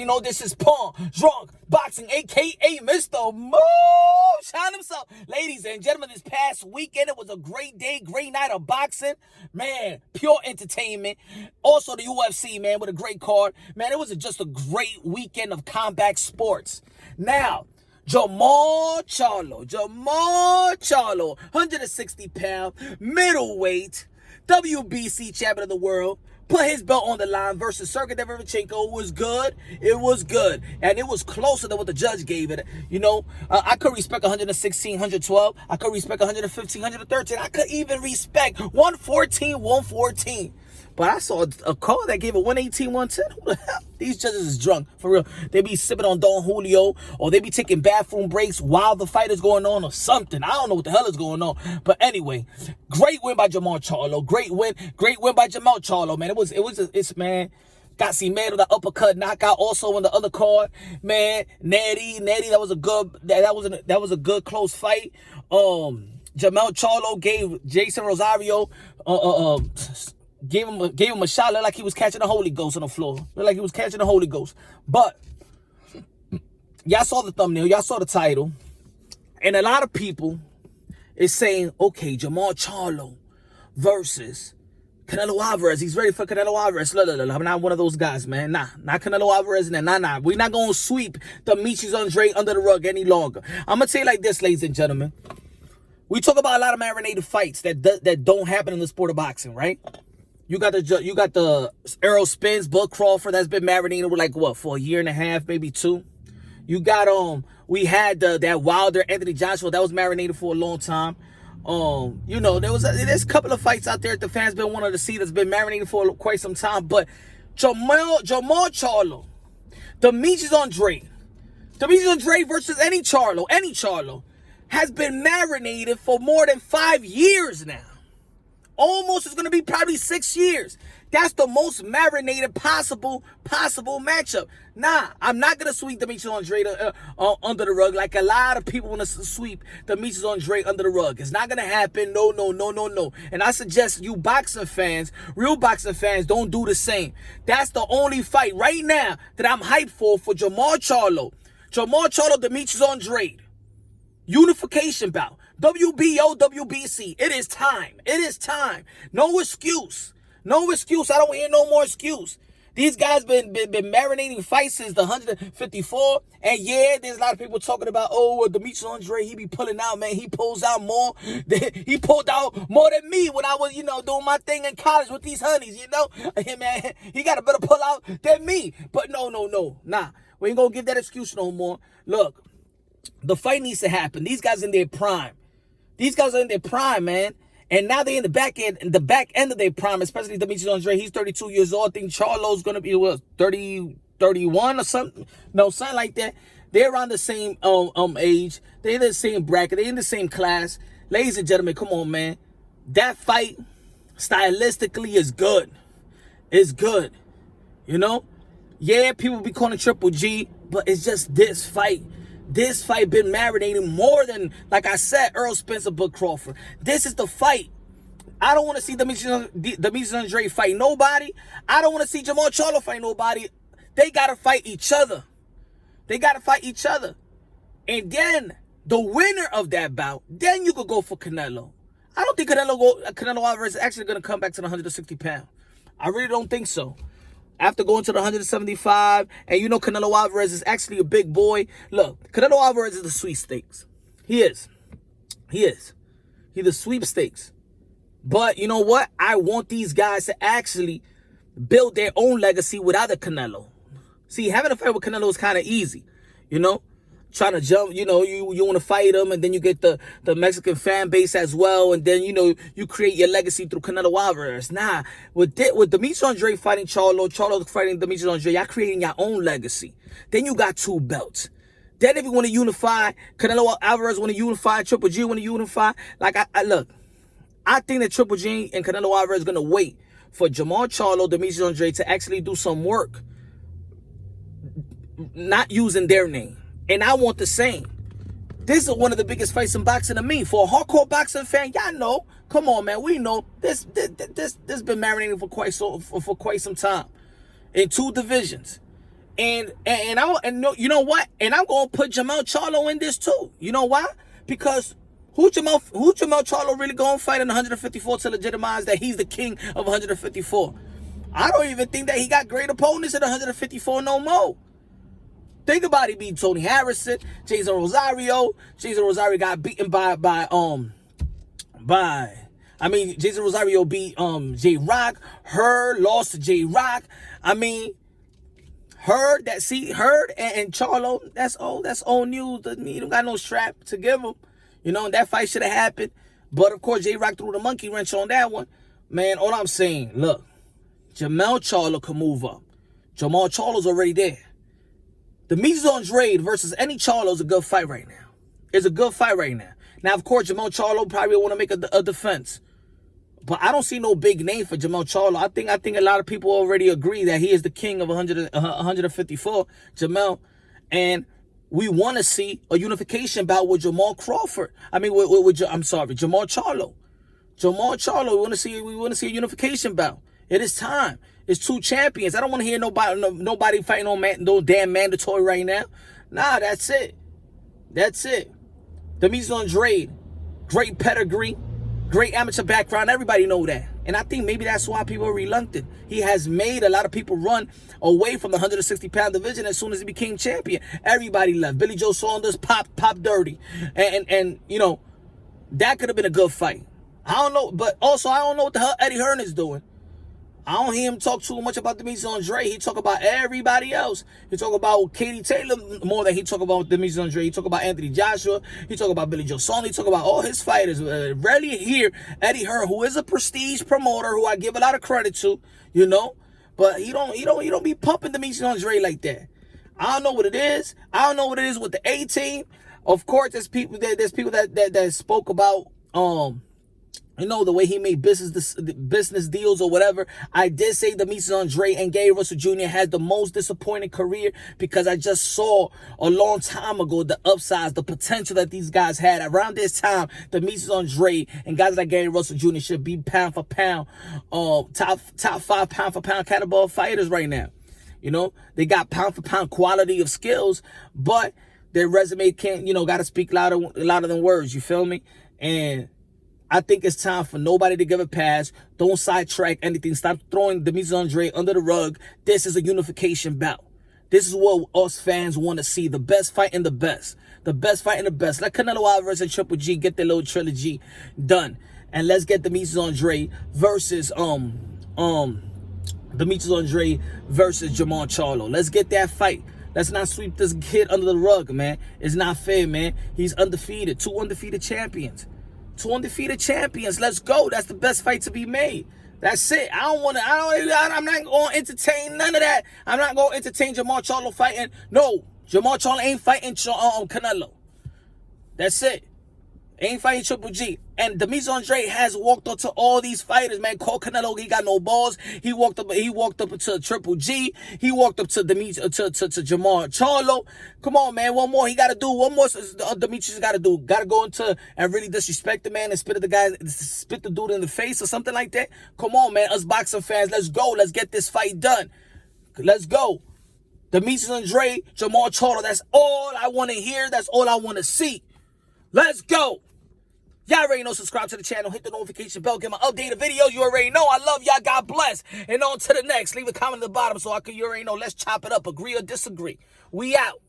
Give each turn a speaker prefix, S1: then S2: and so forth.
S1: You know, this is Pawn Drunk Boxing, a.k.a. Mr. Moonshine himself. Ladies and gentlemen, this past weekend, it was a great day, great night of boxing. Man, pure entertainment. Also, the UFC, man, with a great card. Man, it was just a great weekend of combat sports. Now, Jermall Charlo, 160-pound, middleweight, WBC champion of the world, put his belt on the line versus Sergiy Derevyanchenko. Was good. It was good. And it was closer than what the judge gave it. You know, I could respect 116, 112. I could respect 115, 113. I could even respect 114, 114. But I saw a call that gave it 118, 110. Who the hell? These judges is drunk, for real. They be sipping on Don Julio, or they be taking bathroom breaks while the fight is going on or something. I don't know what the hell is going on. But anyway, great win by Jermall Charlo. Great win by Jermell Charlo, man. It's man. Got Cimero, the uppercut knockout. Also on the other card, man, Natty, that was a good close fight. Jermell Charlo gave Jeison Rosario gave him a shot. Looked like he was catching the Holy Ghost on the floor. Looked like he was catching the Holy Ghost. But y'all saw the thumbnail. Y'all saw the title. And a lot of people is saying, okay, Jermall Charlo versus Canelo Álvarez. He's ready for Canelo Álvarez. Look, I'm not one of those guys, man. Nah, not Canelo Álvarez. Nah. We're not going to sweep Demetrius Andrade under the rug any longer. I'm going to tell you like this, ladies and gentlemen. We talk about a lot of marinated fights that don't happen in the sport of boxing, right? You got the Errol Spence, Bud Crawford that's been marinated with like what for a year and a half, maybe two. You got we had that Wilder Anthony Joshua that was marinated for a long time. You know, there's a couple of fights out there that the fans been wanting to see that's been marinated for quite some time. But Jermall Charlo, Demetrius Andrade versus any Charlo has been marinated for more than 5 years now. Almost is going to be probably 6 years. That's the most marinated possible matchup. Nah, I'm not going to sweep Demetrius Andrade under the rug like a lot of people want to sweep Demetrius Andrade under the rug. It's not going to happen. No. And I suggest you boxing fans, real boxing fans, don't do the same. That's the only fight right now that I'm hyped for Jermall Charlo. Jermall Charlo, Demetrius Andrade. Unification bout. WBO, WBC. It is time. No excuse. I don't hear no more excuse. These guys been marinating fights since the 154. And yeah, there's a lot of people talking about, Demetrius Andrade, he be pulling out, man. He pulls out more. He pulled out more than me when I was, doing my thing in college with these honeys, Hey, man, he got a better pull out than me. But no. Nah, we ain't gonna give that excuse no more. Look, the fight needs to happen. These guys in their prime. Man. And now they're in the back end of their prime, especially Demetrius Andrade. He's 32 years old. I think Charlo's going to be, 30, 31 or something? No, something like that. They're around the same age. They're in the same bracket. They're in the same class. Ladies and gentlemen, come on, man. That fight, stylistically, is good. It's good. Yeah, people be calling Triple G, but it's just this fight. This fight been marinating more than, like I said, Errol Spence or Bud Crawford. This is the fight. I don't want to see Demetrius Andrade fight nobody. I don't want to see Jermall Charlo fight nobody. They got to fight each other. And then the winner of that bout, then you could go for Canelo. I don't think Canelo Álvarez is actually going to come back to the 160 pound. I really don't think so. After going to the 175, and Canelo Álvarez is actually a big boy. Look, Canelo Álvarez is the sweepstakes. He is. He's the sweepstakes. But you know what? I want these guys to actually build their own legacy without a Canelo. See, having a fight with Canelo is kind of easy, Trying to jump, you want to fight him, and then you get the Mexican fan base as well, and then, you create your legacy through Canelo Álvarez. Nah, with Demetrius Andrade fighting Charlo fighting Demetrius Andrade, y'all creating your own legacy. Then you got 2 belts. Then if you want to unify, Canelo Álvarez want to unify, Triple G want to unify. Like, I think that Triple G and Canelo Álvarez is going to wait for Jermall Charlo, Demetrius Andrade to actually do some work, not using their name. And I want the same. This is one of the biggest fights in boxing to me. For a hardcore boxing fan, y'all know. Come on, man. We know this been marinating for quite some time. In 2 divisions. You know what? And I'm gonna put Jermell Charlo in this too. You know why? Because who Jermell Charlo really gonna fight in 154 to legitimize that he's the king of 154? I don't even think that he got great opponents at 154 no more. Think about it. He beat Tony Harrison, Jeison Rosario. Jeison Rosario got beaten Jeison Rosario beat J-Rock. Hurd lost to J-Rock. I mean, Hurd and Charlo, that's old news. He don't got no strap to give him. You know, that fight should have happened. But of course, J-Rock threw the monkey wrench on that one. Man, all I'm saying, look, Jermell Charlo can move up. Jermall Charlo's already there. Demetrius Andrade versus any Charlo is a good fight right now. It's a good fight right now. Now, of course, Jermell Charlo probably want to make a defense. But I don't see no big name for Jermell Charlo. I think a lot of people already agree that he is the king of 154, Jermell. And we want to see a unification bout with Jermall Charlo. Jermall Charlo, we want to see a unification bout. It is time. It's two champions. I don't want to hear nobody fighting no damn mandatory right now. Nah, that's it. That's it. Demetrius Andrade, great pedigree, great amateur background. Everybody know that. And I think maybe that's why people are reluctant. He has made a lot of people run away from the 160-pound division as soon as he became champion. Everybody left. Billy Joe Saunders pop dirty. And you know, that could have been a good fight. I don't know. But also, I don't know what the hell Eddie Hearn is doing. I don't hear him talk too much about Demetrius Andrade. He talk about everybody else. He talk about Katie Taylor more than he talk about Demetrius Andrade. He talk about Anthony Joshua. He talk about Billy Joe Saunders. He talk about all his fighters. Rarely hear Eddie Hearn, who is a prestige promoter, who I give a lot of credit to, you know. But he don't be pumping Demetrius Andrade like that. I don't know what it is. I don't know what it is with the A team. Of course, there's people that spoke about you know, the way he made business deals or whatever. I did say Demetrius Andrade and Gary Russell Jr. has the most disappointing career because I just saw a long time ago the upsides, the potential that these guys had. Around this time, Demetrius Andrade and guys like Gary Russell Jr. should be pound for pound, top 5 pound for pound cannibal fighters right now. You know, they got pound for pound quality of skills, but their resume can't, you know, got to speak louder than words. You feel me? And I think it's time for nobody to give a pass. Don't sidetrack anything. Stop throwing Demetrius Andrade under the rug. This is a unification bout. This is what us fans want to see. The best fight in the best. The best fight in the best. Let Canelo Álvarez and Triple G get their little trilogy done. And let's get Demetrius Andrade versus Demetrius Andrade versus Jermall Charlo. Let's get that fight. Let's not sweep this kid under the rug, man. It's not fair, man. He's undefeated. 2 undefeated champions. 2 undefeated champions. Let's go. That's the best fight to be made. That's it. I'm not going to entertain none of that. I'm not going to entertain Jermall Charlo fighting. No, Jermall Charlo ain't fighting Canelo. That's it. Ain't fighting Triple G. And Demetrius Andrade has walked up to all these fighters, man. Called Canelo, he got no balls. He walked up to Triple G. He walked up to Jermall Charlo. Come on, man. One more he got to do. One more Demetrius got to do. Got to go into and really disrespect the man and spit the dude in the face or something like that. Come on, man. Us boxing fans, let's go. Let's get this fight done. Let's go. Demetrius Andrade, Jermall Charlo. That's all I want to hear. That's all I want to see. Let's go. Y'all already know, subscribe to the channel, hit the notification bell, get my updated videos. You already know I love y'all. God bless. And on to the next. Leave a comment at the bottom so you already know. Let's chop it up. Agree or disagree. We out.